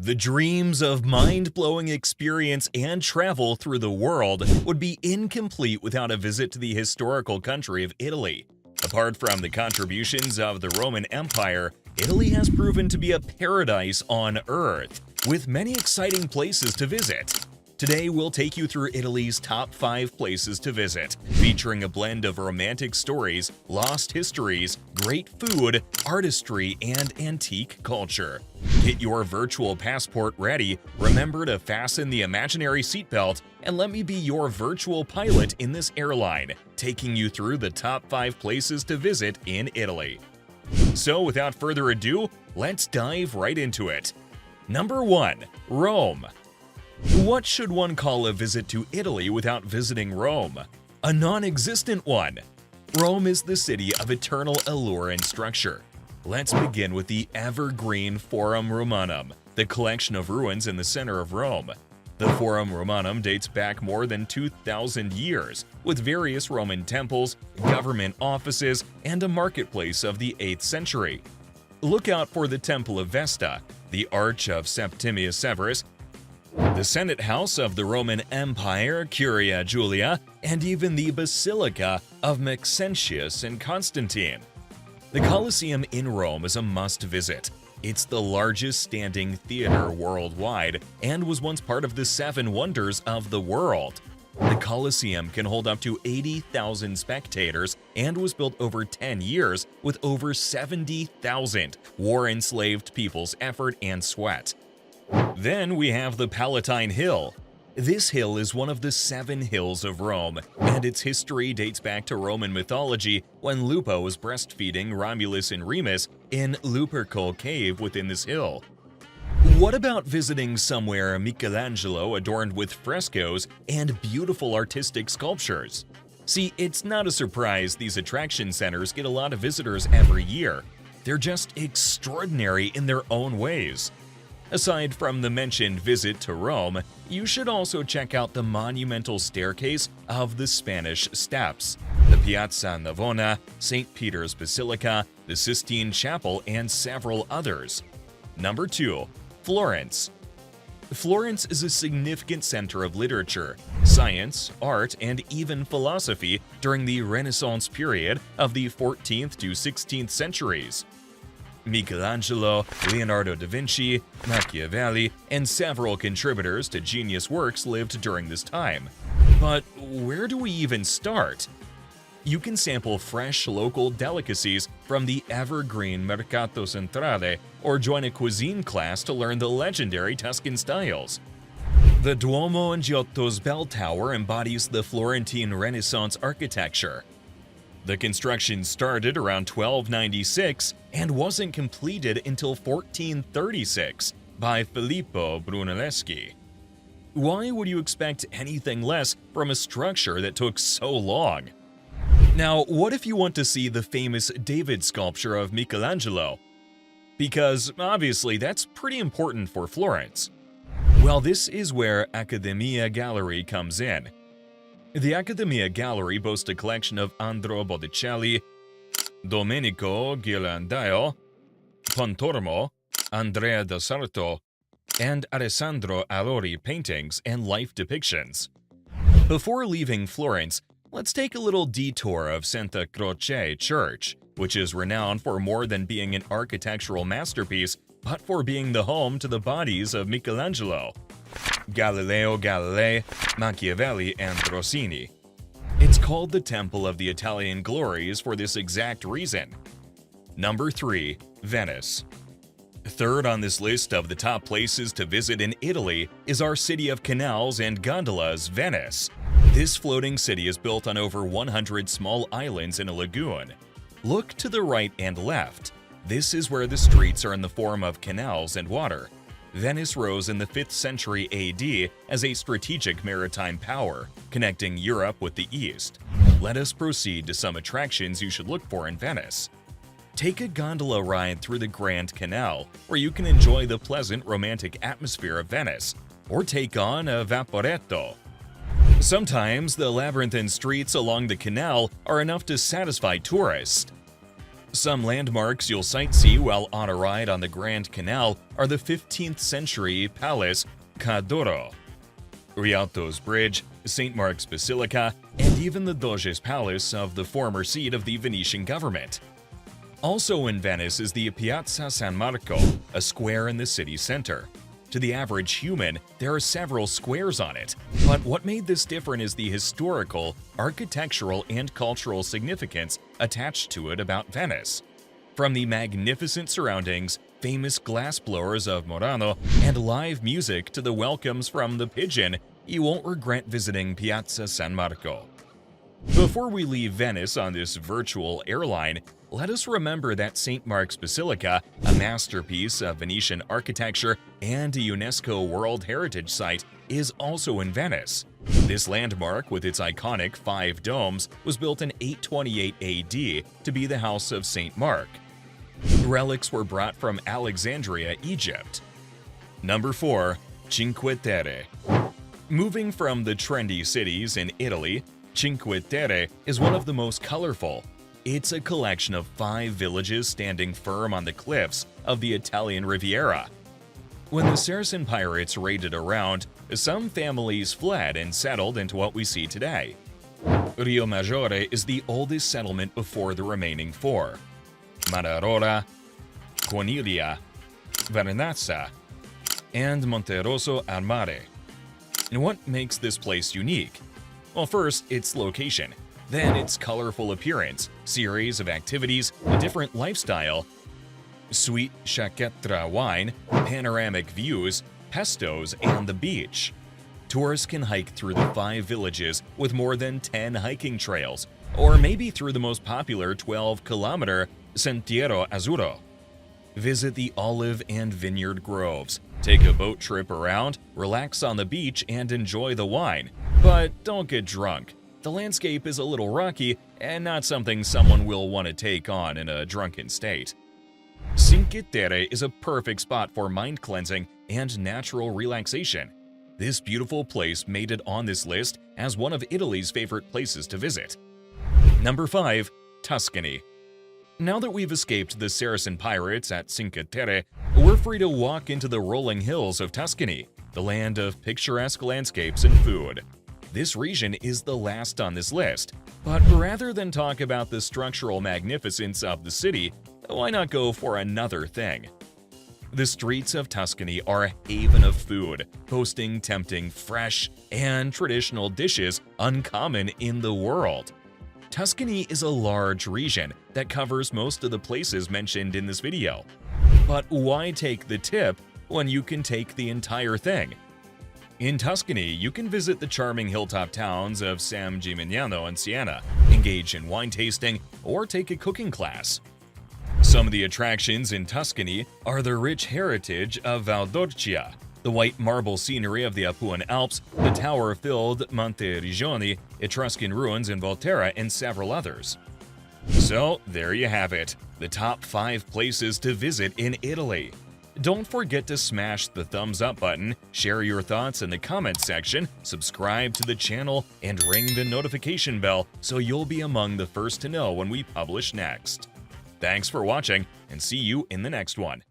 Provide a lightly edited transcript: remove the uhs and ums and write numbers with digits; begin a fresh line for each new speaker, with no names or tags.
The dreams of mind-blowing experience and travel through the world would be incomplete without a visit to the historical country of Italy. Apart from the contributions of the Roman Empire, Italy has proven to be a paradise on Earth, with many exciting places to visit. Today, we'll take you through Italy's top 5 places to visit, featuring a blend of romantic stories, lost histories, great food, artistry, and antique culture. Get your virtual passport ready, remember to fasten the imaginary seatbelt, and let me be your virtual pilot in this airline, taking you through the top 5 places to visit in Italy. So without further ado, let's dive right into it. Number 1. Rome. What should one call a visit to Italy without visiting Rome? A non-existent one. Rome is the city of eternal allure and structure. Let's begin with the evergreen Forum Romanum, the collection of ruins in the center of Rome. The Forum Romanum dates back more than 2,000 years, with various Roman temples, government offices, and a marketplace of the 8th century. Look out for the Temple of Vesta, the Arch of Septimius Severus, the Senate House of the Roman Empire, Curia Julia, and even the Basilica of Maxentius and Constantine. The Colosseum in Rome is a must-visit. It's the largest standing theater worldwide and was once part of the 7 Wonders of the world. The Colosseum can hold up to 80,000 spectators and was built over 10 years with over 70,000 war-enslaved people's effort and sweat. Then we have the Palatine Hill. This hill is one of the 7 hills of Rome, and its history dates back to Roman mythology when Lupo was breastfeeding Romulus and Remus in Lupercal Cave within this hill. What about visiting somewhere Michelangelo adorned with frescoes and beautiful artistic sculptures? See, it's not a surprise these attraction centers get a lot of visitors every year. They're just extraordinary in their own ways. Aside from the mentioned visit to Rome, you should also check out the monumental staircase of the Spanish Steps, the Piazza Navona, St. Peter's Basilica, the Sistine Chapel, and several others. Number 2. Florence. Florence is a significant center of literature, science, art, and even philosophy during the Renaissance period of the 14th to 16th centuries. Michelangelo, Leonardo da Vinci, Machiavelli, and several contributors to genius works lived during this time. But where do we even start? You can sample fresh local delicacies from the evergreen Mercato Centrale or join a cuisine class to learn the legendary Tuscan styles. The Duomo in Giotto's bell tower embodies the Florentine Renaissance architecture. The construction started around 1296 and wasn't completed until 1436 by Filippo Brunelleschi. Why would you expect anything less from a structure that took so long? Now, what if you want to see the famous David sculpture of Michelangelo? Because obviously that's pretty important for Florence. Well, this is where Accademia Gallery comes in. The Accademia Gallery boasts a collection of Andrea Botticelli, Domenico Ghirlandaio, Pontormo, Andrea del Sarto, and Alessandro Allori paintings and life depictions. Before leaving Florence, let's take a little detour of Santa Croce Church, which is renowned for more than being an architectural masterpiece, but for being the home to the bodies of Michelangelo, Galileo Galilei, Machiavelli, and Rossini. It's called the Temple of the Italian Glories for this exact reason. Number 3. Venice. Third on this list of the top places to visit in Italy is our city of canals and gondolas, Venice. This floating city is built on over 100 small islands in a lagoon. Look to the right and left. This is where the streets are in the form of canals and water. Venice rose in the 5th century AD as a strategic maritime power, connecting Europe with the East. Let us proceed to some attractions you should look for in Venice. Take a gondola ride through the Grand Canal, where you can enjoy the pleasant romantic atmosphere of Venice, or take on a vaporetto. Sometimes the labyrinthine streets along the canal are enough to satisfy tourists. Some landmarks you'll sightsee while on a ride on the Grand Canal are the 15th century Palace Ca' d'Oro, Rialto's Bridge, St. Mark's Basilica, and even the Doge's Palace of the former seat of the Venetian government. Also in Venice is the Piazza San Marco, a square in the city center. To the average human, there are several squares on it, but what made this different is the historical, architectural, and cultural significance attached to it about Venice. From the magnificent surroundings, famous glassblowers of Murano, and live music to the welcomes from the Pigeon, you won't regret visiting Piazza San Marco. Before we leave Venice on this virtual airline, let us remember that St. Mark's Basilica, a masterpiece of Venetian architecture and a UNESCO World Heritage Site, is also in Venice. This landmark, with its iconic 5 domes, was built in 828 AD to be the House of St. Mark. Relics were brought from Alexandria, Egypt. Number 4. Cinque Terre. Moving from the trendy cities in Italy, Cinque Terre is one of the most colorful. It's a collection of 5 villages standing firm on the cliffs of the Italian Riviera. When the Saracen pirates raided around, some families fled and settled into what we see today. Rio Maggiore is the oldest settlement before the remaining 4: Manarola, Cornelia, Vernazza, and Monterosso al Mare. And what makes this place unique? Well, first, its location, then its colorful appearance, series of activities, a different lifestyle, sweet Sciacquetta wine, panoramic views, pestos, and the beach. Tourists can hike through the 5 villages with more than 10 hiking trails, or maybe through the most popular 12-kilometer Sentiero Azzurro. Visit the olive and vineyard groves, take a boat trip around, relax on the beach, and enjoy the wine. But don't get drunk. The landscape is a little rocky and not something someone will want to take on in a drunken state. Cinque Terre is a perfect spot for mind cleansing and natural relaxation. This beautiful place made it on this list as one of Italy's favorite places to visit. Number 5. Tuscany. Now that we've escaped the Saracen pirates at Cinque Terre, we're free to walk into the rolling hills of Tuscany, the land of picturesque landscapes and food. This region is the last on this list, but rather than talk about the structural magnificence of the city, why not go for another thing? The streets of Tuscany are a haven of food, boasting tempting, fresh, and traditional dishes uncommon in the world. Tuscany is a large region that covers most of the places mentioned in this video. But why take the tip when you can take the entire thing? In Tuscany, you can visit the charming hilltop towns of San Gimignano and Siena, engage in wine tasting, or take a cooking class. Some of the attractions in Tuscany are the rich heritage of Valdorcia, the white marble scenery of the Apuan Alps, the tower-filled Monte Regioni, Etruscan ruins in Volterra, and several others. So there you have it, the top 5 places to visit in Italy. Don't forget to smash the thumbs up button, share your thoughts in the comments section, subscribe to the channel, and ring the notification bell so you'll be among the first to know when we publish next. Thanks for watching, and see you in the next one.